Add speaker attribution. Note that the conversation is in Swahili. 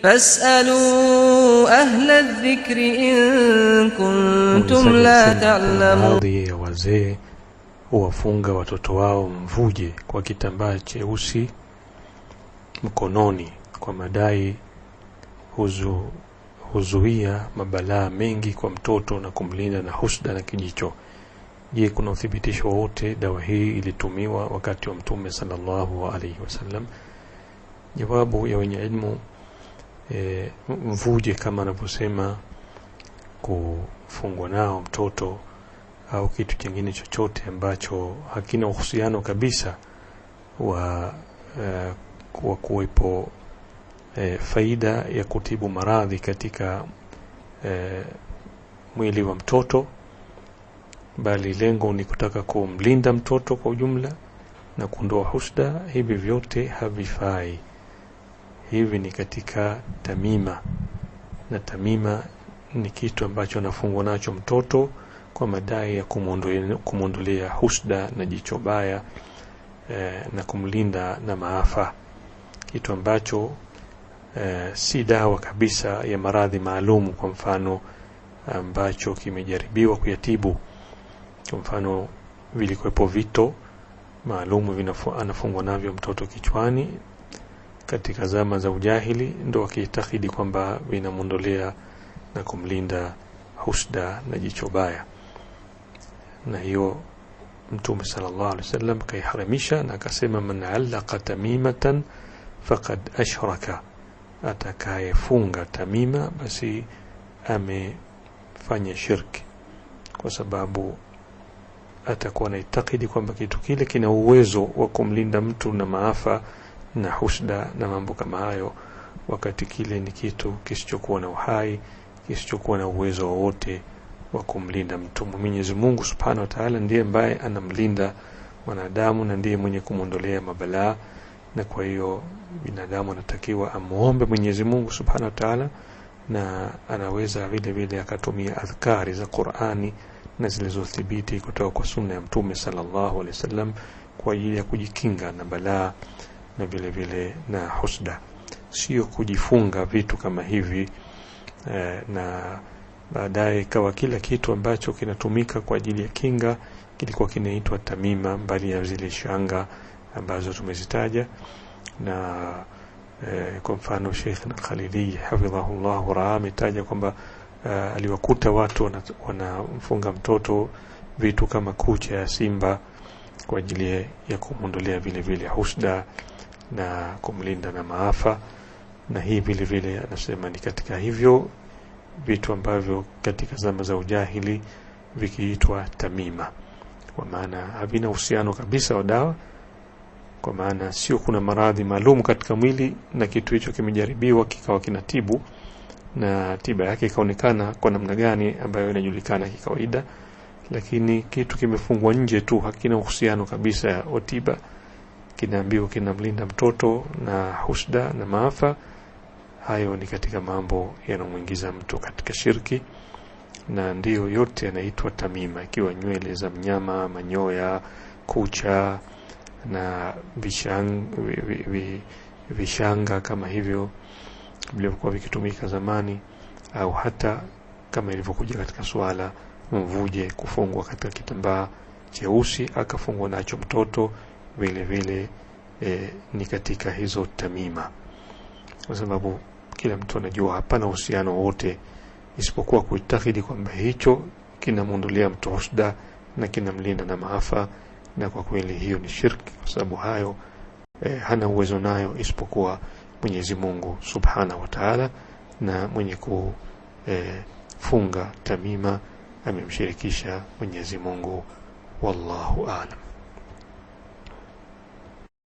Speaker 1: فاسألوا أهل الذكر إن كنتم لا تعلمون.
Speaker 2: Baadhi ya wazee huwafunga watoto wao mvuje kwa kitambaa cheusi mkononi kwa madai huzuia mabalaa mengi kwa mtoto na kumlinda na husda na kijicho. Je, kuna uthibitisho wote dawa hii ilitumiwa wakati wa Mtume sallallahu alaihi wasallam? Jawabu ya wenye ilmu, mvuje kama anavyosema kufungwa nao mtoto au kitu kingine chochote ambacho hakina uhusiano kabisa wa kuwepo faida ya kutibu maradhi katika mwili wa mtoto, bali lengo ni kutaka kumlinda mtoto kwa ujumla na kuondoa husda, hivi vyote havifai. Hivi ni katika tamima, na tamima ni kitu ambacho anafungwa nacho mtoto kwa madai ya kumondolea husda na jicho baya na kumlinda na maafa, kitu ambacho si dawa kabisa ya maradhi maalum, kwa mfano ambacho kimejaribiwa kuyatibu. Kwa mfano vilikuwepo vito maalum anafungwa navyo mtoto kichwani katika zama za ujahili, ndio wakiitakidi kwamba vinamondolea na kumlinda husda na jicho baya, na hiyo Mtume sallallahu alaihi wasallam kaiharamisha na akasema, man allaqa tamimatan faqad ashraka, atakayefunga tamima basi amefanya shirki, kwa sababu atakuwa anaitakidi kwamba kitu kile kina uwezo wa kumlinda mtu na maafa na husda na mambo kama hayo, wakati kile ni kitu kisichokuwa na uhai, kisichokuwa na uwezo wowote wa kumlinda mtu. Mwenyezi Mungu Subhanahu wa Ta'ala ndiye ambaye anamlinda mwanadamu na ndiye mwenye kumondolea mabalaa, na kwa hiyo binadamu anatakiwa amuombe Mwenyezi Mungu Subhanahu wa Ta'ala, na anaweza vile vile akatumia adhkari za Qur'ani na zilizothibiti kutoka kwa sunna ya Mtume sallallahu alaihi wasallam kwa ajili ya kujikinga na balaa na vile vile na husda. Sio kujifunga vitu kama hivi na baadaye ikawa kila kitu ambacho kinatumika kwa ajili ya kinga kilikuwa kinaitwa tamima, mbali ya zile shanga ambazo tumezitaja. Na kwa mfano Sheikh Khalili hafidhahullah ametaja kwamba aliwakuta watu wanamfunga mtoto vitu kama kucha ya simba kwa ajili ya kumondolea vile vile husda na kumlinda na maafa, na hii vile vile anasema ni katika hivyo vitu ambavyo katika zama za ujahili vikiitwa tamima, kwa maana havina uhusiano kabisa wa dawa, kwa maana sio kuna maradhi maalum katika mwili na kitu hicho kimejaribiwa kikawa kinatibu na tiba yake ikaonekana kwa namna gani ambayo inajulikana kikawaida, lakini kitu kimefungwa nje tu, hakina uhusiano kabisa wa tiba, kinaambiwa kinamlinda mtoto na husda na maafa. Hayo ni katika mambo yanayomuingiza mtu katika shirki, na ndiyo yote yanaitwa tamima, ikiwa nywele za mnyama, manyoya, kucha na vishanga kama hivyo vilivyokuwa vikitumika zamani, au hata kama ilivyokuja katika swala mvuje kufungwa katika kitambaa cheusi akafungwa nacho mtoto, vile vile ni katika hizo tamima, kwa sababu kila mtu anajua hapana uhusiano wote isipokuwa kuitakidi kwamba hicho kinamondolea mtu husda na kinamlinda na maafa, na kwa kweli hiyo ni shirki, kwa sababu hayo hana uwezo nayo isipokuwa Mwenyezi Mungu Subhanahu wa Ta'ala, na mwenye kufunga tamima amemshirikisha Mwenyezi Mungu. Wallahu a'lam.